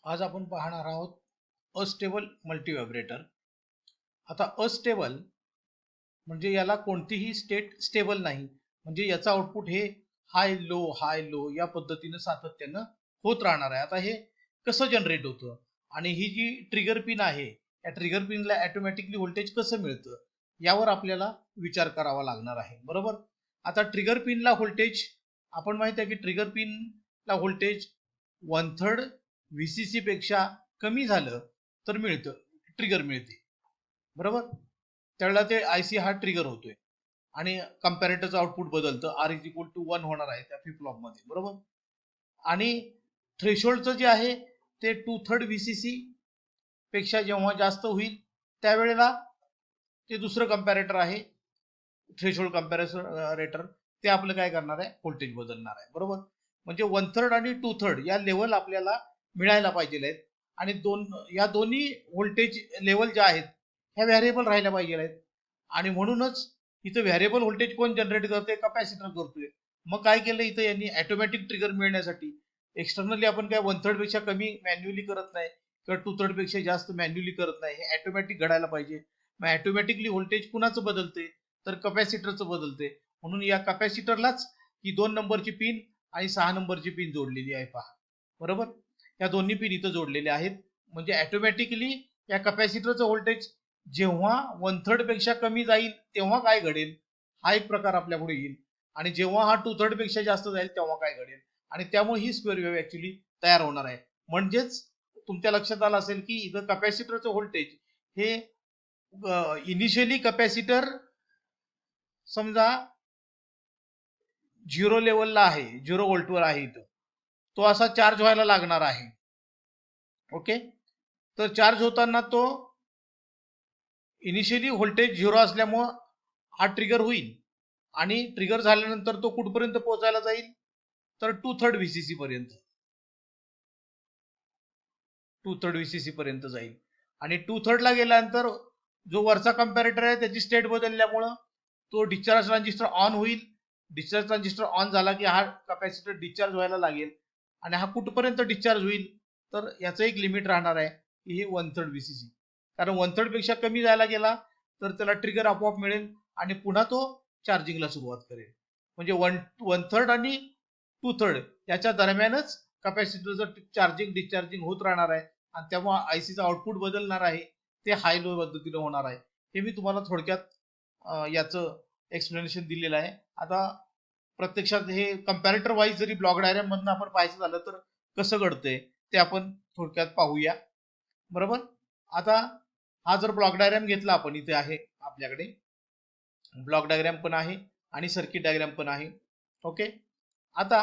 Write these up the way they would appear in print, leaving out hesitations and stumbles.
आज आपण पाहणार आहोत अस्टेबल मल्टीव्हायब्रेटर. आता अस्टेबल म्हणजे याला कोणतीही स्टेट स्टेबल नाही, म्हणजे याचा आउटपुट हे हाय लो या पद्धतीने सातत्यानं होत राहणार आहे. आता हे कसं जनरेट होतं आणि ही जी ट्रिगर पिन आहे या ट्रिगर पिनला ऑटोमॅटिकली व्होल्टेज कसं मिळतं यावर आपल्याला विचार करावा लागणार आहे, बरोबर. आता ट्रिगर पिनला व्होल्टेज आपण माहित आहे की ट्रिगर पिनला व्होल्टेज 1/3 VCC पेक्षा कमी झालं तर मिळतं, ट्रिगर मिळते, बरोबर. त्यावेळेला ते IC हा ट्रिगर होतोय आणि कंपॅरेटरचं आउटपुट बदलतं, R=1 होणार आहे त्या फ्लिप फ्लॉप मध्ये, बरोबर. आणि थ्रेशोल्डचं जे आहे ते 2/3 VCC पेक्षा जेव्हा जास्त होईल त्यावेळेला ते दुसरं कंपॅरेटर आहे, थ्रेशोल्ड कंपॅरेटर, ते आपलं काय करणार आहे, व्होल्टेज बदलणार आहे, बरोबर. म्हणजे 1/3 आणि 2/3 या लेवल आपल्याला मिळायला पाहिजे आहेत आणि या दोन्ही व्होल्टेज लेवल ज्या आहेत ह्या व्हॅरिएबल राहिल्या पाहिजे आहेत. आणि म्हणूनच इथं व्हॅरिएबल व्होल्टेज कोण जनरेट करते, कॅपॅसिटर करतोय. मग काय केलं इथं यांनी, ऑटोमॅटिक ट्रिगर मिळण्यासाठी एक्सटर्नली आपण काय 1/3 पेक्षा कमी मॅन्युअली करत नाही किंवा 2/3 पेक्षा जास्त मॅन्युअली करत नाही, हे ऑटोमॅटिक घडायला पाहिजे. मग ऑटोमॅटिकली व्होल्टेज कुणाचं बदलते, तर कॅपॅसिटरचं बदलते. म्हणून या कॅपॅसिटरलाच ही 2 नंबरची पिन आणि 6 नंबरची पिन जोडलेली आहे, पहा, बरोबर. या दोन्ही पिन इथं जोडलेल्या आहेत. म्हणजे ऑटोमॅटिकली या कॅपॅसिटरचं व्होल्टेज जेव्हा 1/3 पेक्षा कमी जाईल तेव्हा काय घडेल, हा एक प्रकार आपल्या पुढे येईल. आणि जेव्हा हा 2/3 पेक्षा जास्त जाईल तेव्हा काय घडेल, आणि त्यामुळे ही स्क्वेअर वेव्ह ऍक्च्युली तयार होणार आहे. म्हणजेच तुमच्या लक्षात आलं असेल की इथं कॅपॅसिटरचं व्होल्टेज हे इनिशियली कॅपॅसिटर समजा 0 लेवलला आहे, 0 व्होल्टवर आहे, इथं तो असा चार्ज व्हायला लागणार आहे. ओके, तर चार्ज होताना तो इनिशियली व्होल्टेज 0 असल्यामुळं हा ट्रिगर होईल आणि ट्रिगर झाल्यानंतर तो कुठपर्यंत पोहोचायला जाईल, तर 2/3 VCC पर्यंत, 2/3 VCC पर्यंत जाईल. आणि 2/3 ला गेल्यानंतर जो वरचा कंपॅरेटर आहे त्याची स्टेट बदलल्यामुळं तो डिस्चार्ज ट्रान्झिस्टर ऑन होईल. डिस्चार्ज ट्रान्झिस्टर ऑन झाला की हा कॅपॅसिटर डिस्चार्ज व्हायला लागेल. आणि हा कुठपर्यंत डिस्चार्ज होईल, तर याचं एक लिमिट राहणार आहे की हे 1/3 VCC, कारण 1/3 पेक्षा कमी जायला गेला तर त्याला ट्रिगर आपोआप मिळेल आणि पुन्हा तो चार्जिंगला सुरुवात करेल. म्हणजे 1/3 आणि 2/3 याच्या दरम्यानच कॅपॅसिटरचं चार्जिंग डिस्चार्जिंग होत राहणार आहे आणि तेव्हा आयसीचं आउटपुट बदलणार आहे, ते हाय लो पद्धतीने होणार आहे. हे मी तुम्हाला थोडक्यात याचं एक्सप्लेनेशन दिलेलं आहे. आता प्रत्यक्षात हे कंपॅरेटर वाईज जरी ब्लॉक डायग्राम मधनं आपण पाहायचं झालं तर कसं घडतंय ते आपण थोडक्यात पाहूया, बरोबर. आता हा जर ब्लॉक डायग्राम घेतला आपण, इथे आहे आपल्याकडे ब्लॉक डायग्राम पण आहे आणि सर्किट डायग्राम पण आहे. ओके, आता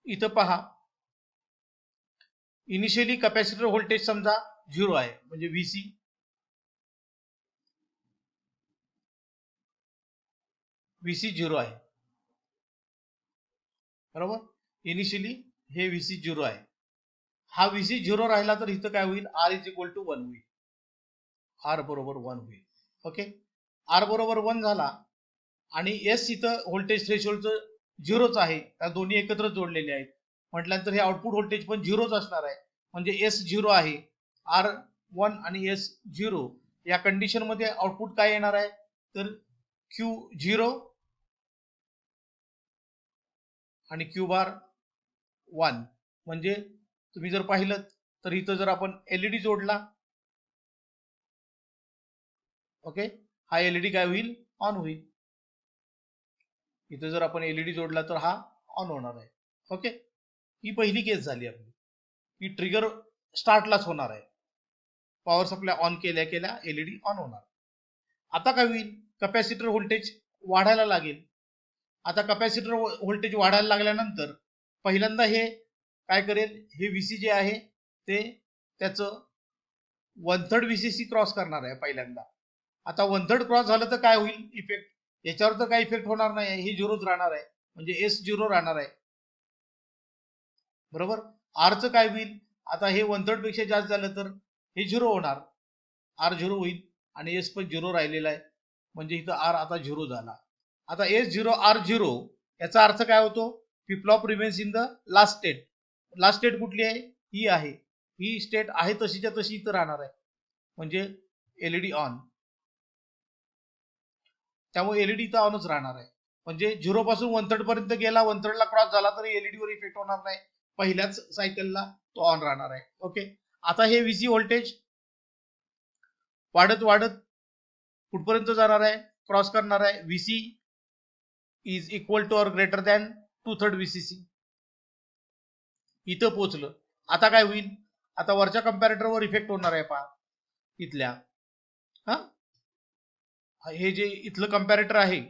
इथं पहा, इनिशियली कॅपॅसिटर व्होल्टेज समजा 0 आहे, म्हणजे VC 0 आहे, बरोबर. इनिशियली हे VC 0 आहे. हा VC 0 राहिला तर इथं काय होईल, R=1 होईल, R बरोबर 1 होईल. ओके, R बरोबर 1 झाला आणि S इथं व्होल्टेज थ्रेशोल्डचं 0च आहे, त्या दोन्ही एकत्र जोडलेले आहेत म्हटल्यानंतर हे आउटपुट व्होल्टेज पण 0च असणार आहे. म्हणजे S 0 आहे, R 1 आणि S 0 या कंडिशन मध्ये आउटपुट काय येणार आहे, तर Q 0 आणि Q बार 1. म्हणजे तुम्ही जर पाहिलं तर इथं जर आपण एलईडी जोडला, ओके, हा एलईडी काय होईल, ऑन होईल. इथं जर आपण एलईडी जोडला तर हा ऑन होणार आहे. ओके, ही पहिली केस झाली आपली, ही ट्रिगर स्टार्टलाच होणार आहे, पॉवर सप्लाय ऑन केल्या केल्या एलईडी ऑन होणार. आता काय होईल, कॅपॅसिटर व्होल्टेज वाढायला लागेल. आता कॅपॅसिटर व्होल्टेज वाढायला लागल्यानंतर पहिल्यांदा हे काय करेल, हे VC जे आहे ते त्याचं 1/3 VCC क्रॉस करणार आहे पहिल्यांदा. आता 1/3 क्रॉस झालं तर काय होईल इफेक्ट, याच्यावर तर काही इफेक्ट होणार नाही, हे 0च राहणार आहे, म्हणजे S 0 राहणार आहे, बरोबर. Rचं काय होईल, आता हे 1/3 पेक्षा जास्त झालं तर हे 0 होणार, R 0 होईल आणि S पण 0 राहिलेला आहे, म्हणजे इथं R आता 0 झाला. आता S 0 R 0 याचा अर्थ काय होतो, flip flop remains in the last state. Last state कुठली आहे, ही आहे. ही स्टेट आहे तशीच्या तशी इथं राहणार आहे, म्हणजे एलईडी ऑन. त्यामुळे एलईडी इथं ऑनच राहणार आहे. म्हणजे 0 पासून 1/3 पर्यंत गेला, 1/3 ला क्रॉस झाला तरी एलईडी वर इफेक्ट होणार नाही, पहिल्याच सायकलला तो ऑन राहणार आहे. ओके. आता हे व्हीसी व्होल्टेज वाढत वाढत कुठपर्यंत जाणार आहे, क्रॉस करणार आहे. VC is equal to or greater than 2/3 VCC. इथं पोहोचलं. आता काय होईल, आता वरच्या कंपॅरेटरवर इफेक्ट होणार आहे पहा इथल्या. हा, हे जे इथलं कंपॅरेटर आहे,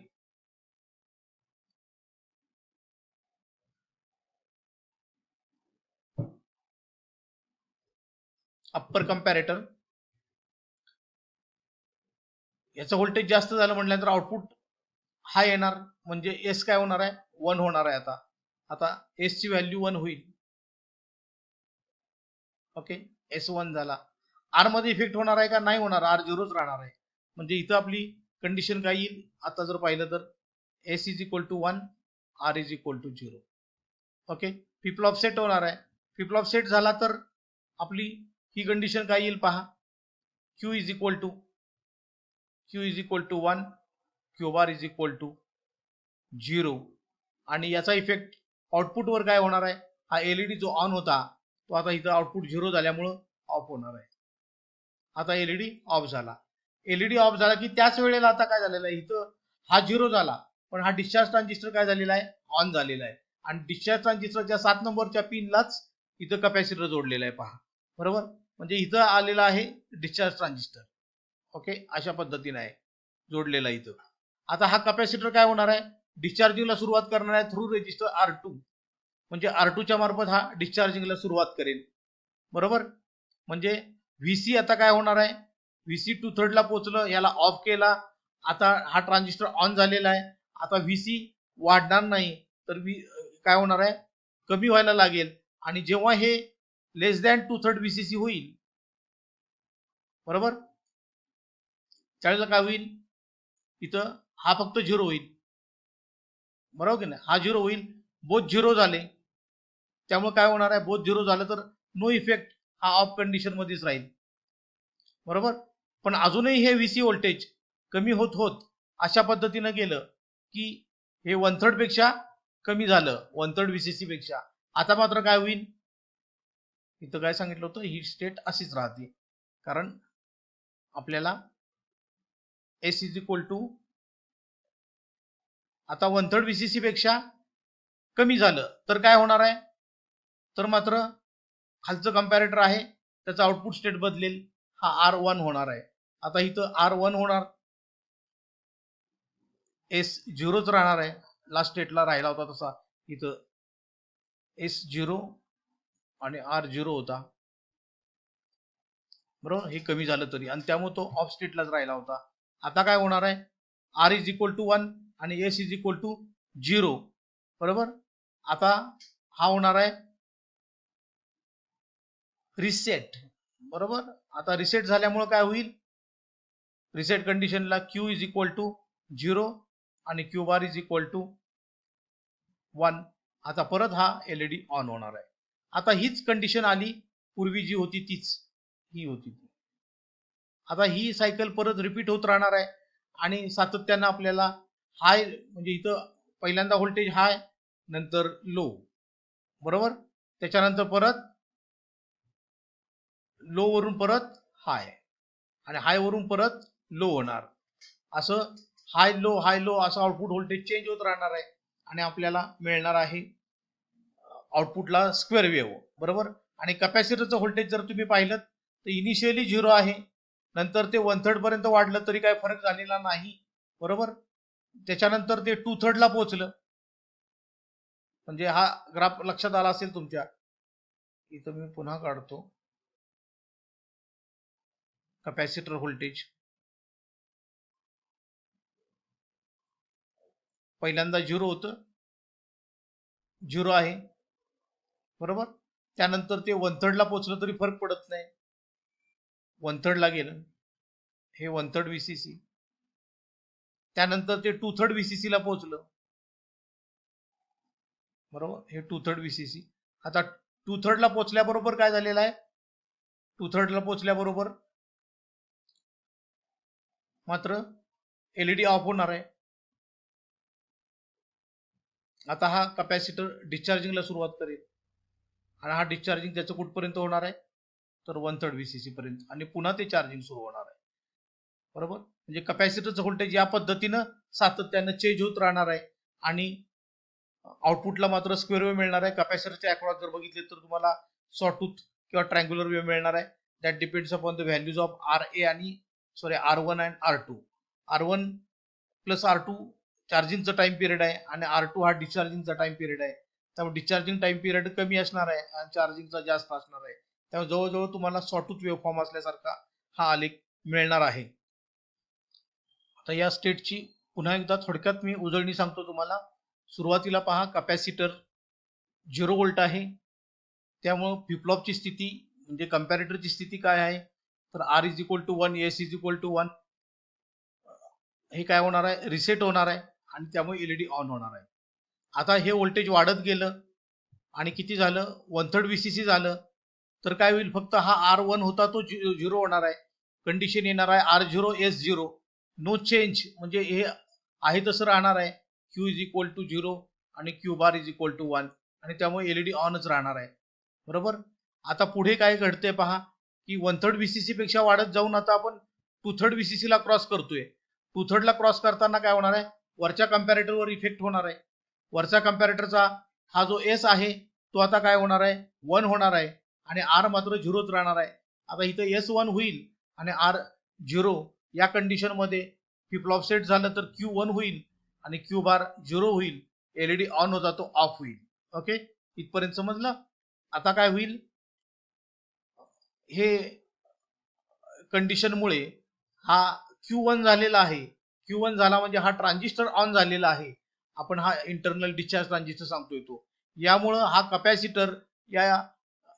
अप्पर कंपॅरेटर, याचं व्होल्टेज जास्त झालं म्हटल्यानंतर आउटपुट हाय येणार, म्हणजे एस काय होणार आहे, 1 होणार आहे. आता एस ची व्हॅल्यू 1 होईल. ओके, एस 1 झाला. आर मध्ये इफेक्ट होणार आहे का, नाही होणार, आर 0च राहणार आहे. म्हणजे इथं आपली कंडिशन काय येईल, आता जर पाहिलं तर S is equal to 1, R is equal to 0. Okay, flip flop set होणार आहे. फ्लिप फ्लॉप सेट झाला तर आपली ही कंडिशन काय येईल पहा, Q is equal to 1, Q bar is equal to 0. आणि याचा इफेक्ट आउटपुट वर काय होणार आहे, हा एलईडी जो ऑन होता तो आता इथं आउटपुट 0 झाल्यामुळं ऑफ होणार आहे. आता एलईडी ऑफ झाला. एलईडी ऑफ झाला की त्याच वेळेला आता काय झालेलं आहे, इथं हा 0 झाला, पण हा डिस्चार्ज ट्रान्झिस्टर काय झालेला आहे, ऑन झालेला आहे. आणि डिस्चार्ज ट्रान्झिस्टरच्या 7 नंबरच्या पिनलाच इथं कॅपॅसिटर जोडलेला आहे पहा, बरोबर. म्हणजे इथं आलेला आहे डिस्चार्ज ट्रान्झिस्टर. ओके, अशा पद्धतीने आहे जोडलेला इथं. आता हा कॅपॅसिटर काय होणार आहे, डिस्चार्जिंगला सुरुवात करणार आहे थ्रू रेजिस्टर R2. म्हणजे R2 च्या मार्फत हा डिस्चार्जिंगला सुरुवात करेल, बरोबर. म्हणजे व्हीसी आता काय होणार आहे, व्हीसी 2/3 ला पोहोचलं, याला ऑफ केला, आता हा ट्रान्झिस्टर ऑन झालेला आहे. आता व्हीसी वाढणार नाही, तर काय होणार आहे, कमी व्हायला लागेल. आणि जेव्हा हे लेस दॅन 2/3 व्हीसीसी होईल, बरोबर, त्यावेळेला काय होईल, इथं हा फक्त 0 होईल, बरोबर की नाही, हा 0 होईल. बोथ 0 झाले, त्यामुळे काय होणार आहे, बोथ 0 झालं तर नो इफेक्ट, हा ऑफ कंडिशन मध्येच राहील, बरोबर. पण अजूनही हे व्हीसी व्होल्टेज कमी होत होत अशा पद्धतीनं गेलं की हे 1/3 पेक्षा कमी झालं, 1/3 व्हीसीसी पेक्षा. आता मात्र काय होईल, इथं काय सांगितलं होतं, ही स्टेट अशीच राहते, कारण आपल्याला एस इज इक्वल टू आता 1/3 व्हीसीसी पेक्षा कमी झालं तर काय होणार आहे, तर मात्र खालचं कंपॅरेटर आहे त्याचं आउटपुट स्टेट बदलेल, हा R1 होणार आहे. आता इथं R1 होणार, एस 0च राहणार आहे, लास्ट स्टेटला राहिला होता तसा. इथं एस 0 आणि R 0 होता, बरोबर. हे कमी झालं तरी, आणि त्यामुळे तो ऑफ स्टेटलाच राहिला होता. आता काय होणार आहे, R इज इक्वल टू 1 आणि एस इज इक्वल टू 0, बरोबर. आता हा होणार आहे रिसेट, बरोबर. आता रिसेट झाल्यामुळे काय होईल, रिसेट कंडिशनला क्यू इज इक्वल टू 0 आणि Q bar is equal to 1. आता परत हा एलईडी ऑन होणार आहे. आता हीच कंडिशन आली, पूर्वी जी होती तीच ही होती. आता ही सायकल परत रिपीट होत राहणार आहे आणि सातत्यानं आपल्याला हाय, म्हणजे इथं पहिल्यांदा व्होल्टेज हाय, नंतर लो, बरोबर. त्याच्यानंतर परत लो वरून परत हाय, आणि हाय वरून परत लो होणार. असं हाय लो असं आउटपुट व्होल्टेज चेंज होत राहणार आहे आणि आपल्याला मिळणार आहे आउटपुटला स्क्वेअर वेव्ह, बरोबर. आणि कॅपॅसिटरचं व्होल्टेज जर तुम्ही पाहिलं तर इनिशियली 0 आहे, नंतर ते 1/3 पर्यंत वाढलं तरी काय फरक झालेला नाही, बरोबर. त्याच्यानंतर ते 2/3 ला पोहोचलं. म्हणजे हा ग्राफ लक्षात आला असेल तुमच्या. इथं मी पुन्हा काढतो कॅपॅसिटर व्होल्टेज. पहिल्यांदा 0 होतं, 0 आहे, बरोबर. त्यानंतर ते 1/3 ला पोहोचलं तरी फरक पडत नाही, 1/3 ला गेलं, हे 1/3 व्हीसीसी. त्यानंतर ते 2/3 व्हीसीसी ला पोहोचलं, बरोबर, हे 2/3 VCC. आता 2/3 ला पोहोचल्याबरोबर काय झालेलं आहे, 2/3 ला पोहोचल्याबरोबर मात्र एलईडी ऑफ होणार आहे. आता हा कॅपॅसिटर डिस्चार्जिंगला सुरुवात करेल आणि हा डिस्चार्जिंग त्याचं कुठपर्यंत होणार आहे, तर 1/3 VCC पर्यंत, आणि पुन्हा ते चार्जिंग सुरू होणार आहे. बरोबर, म्हणजे कॅपॅसिटरचं व्होल्टेज या पद्धतीनं सातत्यानं चेंज होत राहणार आहे आणि आउटपुटला मात्र स्क्वेअर वेव्ह मिळणार आहे. कॅपॅसिटरच्या अक्रॉस जर बघितले तर तुम्हाला सॉटूथ किंवा ट्रायंग्युलर वेव्ह मिळणार आहे. That depends upon the values of RA आणि R1 and R2. R1 plus R2 चार्जिंगचा टाइम पिरियड आहे आणि R2 हा डिस्चार्जिंगचा टाइम पिरियड आहे. त्यामुळे डिस्चार्जिंग टाइम पिरियड कमी असणार आहे आणि चार्जिंगचा जास्त असणार आहे. त्यामुळे जवळजवळ तुम्हाला सॉटूथ वेव्ह फॉर्म असल्यासारखा हा आलेख मिळणार आहे. आता या स्टेटची पुन्हा एकदा थोडक्यात मी उजळणी सांगतो तुम्हाला. सुरुवातीला पहा, कॅपॅसिटर 0 व्होल्ट आहे, त्यामुळे फ्लिपफ्लॉपची स्थिती म्हणजे कंपॅरेटरची स्थिती काय आहे, तर R is equal to 1, S is equal to 1. हे काय होणार आहे, रिसेट होणार आहे आणि त्यामुळे एलईडी ऑन होणार आहे. आता हे व्होल्टेज वाढत गेलं आणि किती झालं, 1/3 VCC झालं, तर काय होईल, फक्त हा R1 होता तो 0 होणार आहे. कंडिशन येणार आहे R0 S0 नो चेंज, म्हणजे हे आहे तसं राहणार आहे. Q इज इक्वल टू 0 आणि Q bar is equal to 1 आणि त्यामुळे एलईडी ऑनच राहणार आहे. बरोबर, आता पुढे काय घडते पहा, की 1/3 VCC पेक्षा वाढत जाऊन आता आपण 2/3 VCC ला क्रॉस करतोय. 2/3 ला क्रॉस करताना काय होणार आहे, वरच्या कम्पॅरेटरवर इफेक्ट होणार आहे. वरच्या कम्पॅरेटरचा हा जो S आहे तो आता काय होणार आहे, 1 होणार आहे आणि R मात्र 0च राहणार आहे. आता इथं S1 होईल आणि R0 या कंडिशन मध्ये फ्लिपफ्लॉप सेट झालं तर Q1 होईल आणि Q बार 0 होईल, एलईडी ऑन होता तो ऑफ होईल. ओके, इथपर्यंत समजलं. आता काय होईल, हे कंडिशनमुळे हा Q1 झालेला आहे. Q1 झाला म्हणजे हा ट्रान्झिस्टर ऑन झालेला आहे. आपण हा इंटरनल डिस्चार्ज ट्रान्झिस्टर सांगतोय तो. यामुळं हा कॅपॅसिटर या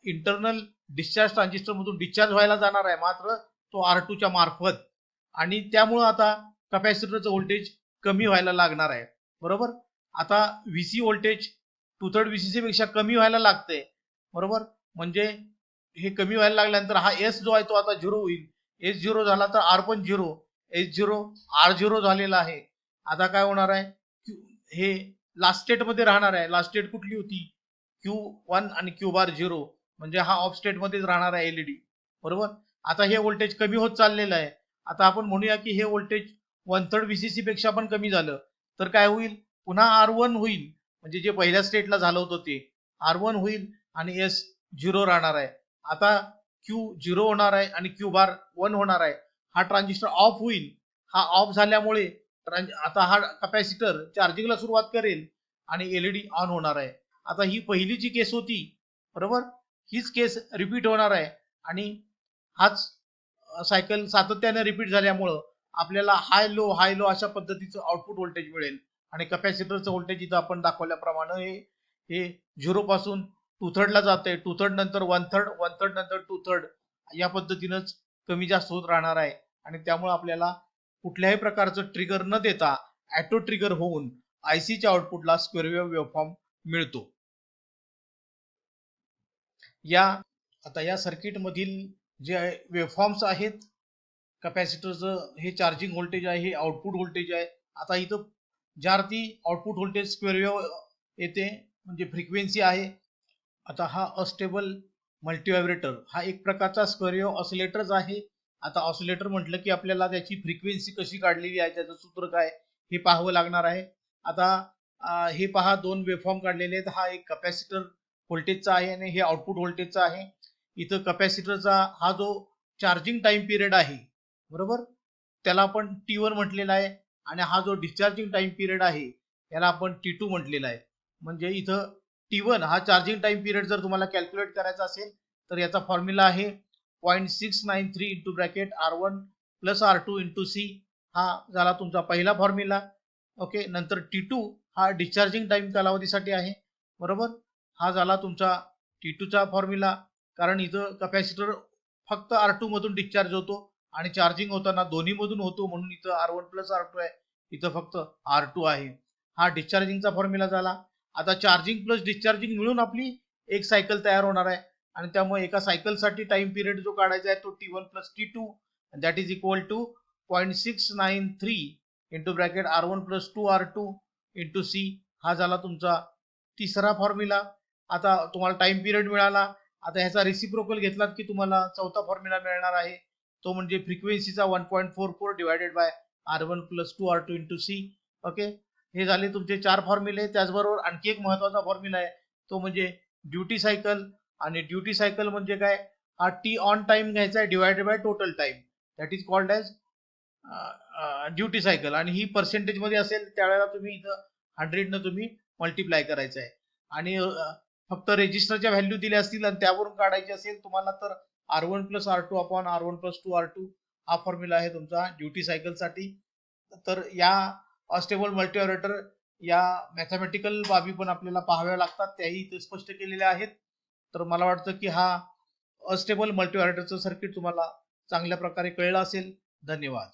इंटरनल डिस्चार्ज ट्रान्झिस्टर मधून डिस्चार्ज व्हायला जाणार आहे, मात्र तो R2 च्या मार्फत, आणि त्यामुळं आता कॅपॅसिटरचं व्होल्टेज कमी व्हायला लागणार आहे. बरोबर, आता VC व्होल्टेज 2/3 VCC पेक्षा कमी व्हायला लागते. बरोबर, म्हणजे हे कमी व्हायला लागल्यानंतर हा S जो आहे तो आता 0 होईल. S0 झाला तर R पण 0, S0 R0 झालेला आहे. आता काय होणार आहे, हे लास्ट स्टेट मध्ये राहणार आहे. लास्ट स्टेट कुठली होती, Q1 आणि Q बार 0, म्हणजे हा ऑफ स्टेट मध्येच राहणार आहे एलईडी. बरोबर, आता हे व्होल्टेज कमी होत चाललेलं आहे. आता आपण म्हणूया की हे व्होल्टेज 1/3 VCC पेक्षा पण कमी झालं तर काय होईल, पुन्हा R1 होईल, म्हणजे जे पहिल्या स्टेटला झालं होतं ते R1 होईल आणि S 0 राहणार आहे. आता Q 0 होणार आहे आणि Q बार 1 होणार आहे. हा ट्रान्झिस्टर ऑफ होईल. हा ऑफ झाल्यामुळे आता हा कॅपॅसिटर चार्जिंगला सुरुवात करेल आणि एलईडी ऑन होणार आहे. आता ही पहिली जी केस होती, बरोबर, हीच केस रिपीट होणार आहे आणि हाच सायकल सातत्याने रिपीट झाल्यामुळं आपल्याला हाय लो अशा पद्धतीचं आउटपुट व्होल्टेज मिळेल आणि कॅपॅसिटरचं व्होल्टेज इथं आपण दाखवल्याप्रमाणे हे 0 पासून 2/3 ला जाते, 2/3 नंतर 1/3, 1/3 नंतर 2/3, या पद्धतीनंच कमी जास्त होत राहणार आहे. आणि त्यामुळे आपल्याला कुठल्याही प्रकारचं ट्रिगर न देता ऑटो ट्रिगर होऊन आयसीच्या आउटपुटला स्क्वेअर वेव्ह वेव्हफॉर्म मिळतो. आता या सर्किट मधील जे वेव्हफॉर्म्स आहेत, कॅपॅसिटरचं हे चार्जिंग व्होल्टेज आहे, हे आउटपुट व्होल्टेज आहे. आता इथं ज्यावरती आउटपुट व्होल्टेज स्क्वेअर वेव्ह येते म्हणजे फ्रिक्वेन्सी आहे. आता हा अस्टेबल मल्टीव्हायब्रेटर हा एक प्रकारचा स्क्वेअर वेव्ह ऑसिलेटरच आहे. आता ऑसिलेटर म्हटलं की आपल्याला त्याची फ्रिक्वेन्सी कशी काढलेली आहे, त्याचं सूत्र काय हे पाहावं लागणार आहे. आता हे पहा, 2 वेव्हफॉर्म काढलेले आहेत. हा एक कॅपॅसिटर व्होल्टेजचा आहे आणि हे आउटपुट व्होल्टेजचा आहे. इथं कॅपॅसिटरचा हा जो चार्जिंग टाइम पिरियड आहे, बरोबर, त्याला आपण T1 म्हटलेला आहे आणि हा जो डिस्चार्जिंग टाइम पिरियड आहे याला आपण T2 म्हटलेला आहे. म्हणजे इथं T1 हा चार्जिंग टाइम पिरियड जर तुम्हाला कॅल्क्युलेट करायचा असेल तर याचा फॉर्म्युला आहे 0.693 into bracket R1 plus R2 into C. हा झाला तुमचा पहिला फॉर्म्युला. ओके, नंतर T2 हा डिस्चार्जिंग टाइम कालावधीसाठी आहे. बरोबर, हा झाला तुमचा T2 चा फॉर्म्युला, कारण इथं कॅपॅसिटर फक्त R2 मधून डिस्चार्ज होतो आणि चार्जिंग होताना दोन्ही मधून होतो, म्हणून इथं R1 प्लस R2 आहे, इथं फक्त R2 आहे. हा डिस्चार्जिंगचा फॉर्म्युला झाला. आता चार्जिंग प्लस डिस्चार्जिंग मिळून आपली एक सायकल तयार होणार आहे आणि त्यामुळे एका सायकलसाठी टाइम पिरियड जो काढायचा आहे तो T1 plus T2 that is equal to 0.693 into bracket R1 plus 2R2 into C. हा झाला तुमचा तिसरा फॉर्म्युला. आता तुम्हाला टाइम पिरियड मिळाला. आता ह्याचा रेसिप्रोकल घेतलात की तुम्हाला चौथा फॉर्म्युला मिळणार आहे, तो म्हणजे फ्रिक्वेन्सीचा 1.44 divided by R1 plus 2R2 into C. Okay, हे झाले तुमचे 4 फॉर्म्युले. त्याचबरोबर आणखी एक महत्वाचा फॉर्म्युला आहे, तो म्हणजे ड्युटी सायकल. आणि ड्युटी सायकल म्हणजे काय, हा टी ऑन टाइम घ्यायचा आहे divided by total time, that is called as duty cycle. आणि ही पर्सेंटेज मध्ये असेल त्यावेळेला तुम्ही इथं 100 न तुम्ही मल्टिप्लाय करायचं आहे. आणि फक्त रेजिस्टरच्या व्हॅल्यू दिल्या असतील आणि त्यावरून काढायची असेल तुम्हाला तर R1 plus R2 upon R1 plus 2R2 हा फॉर्म्युला आहे तुमचा ड्युटी सायकल साठी. तर या अस्टेबल मल्टीऑपरेटर या मॅथमॅटिकल बाबी पण आपल्याला पाहाव्या लागतात, त्याही इथे स्पष्ट केलेल्या आहेत. तर मला वाटतं की हा अस्टेबल मल्टीऑपरेटरचं सर्किट तुम्हाला चांगल्या प्रकारे कळलं असेल. धन्यवाद.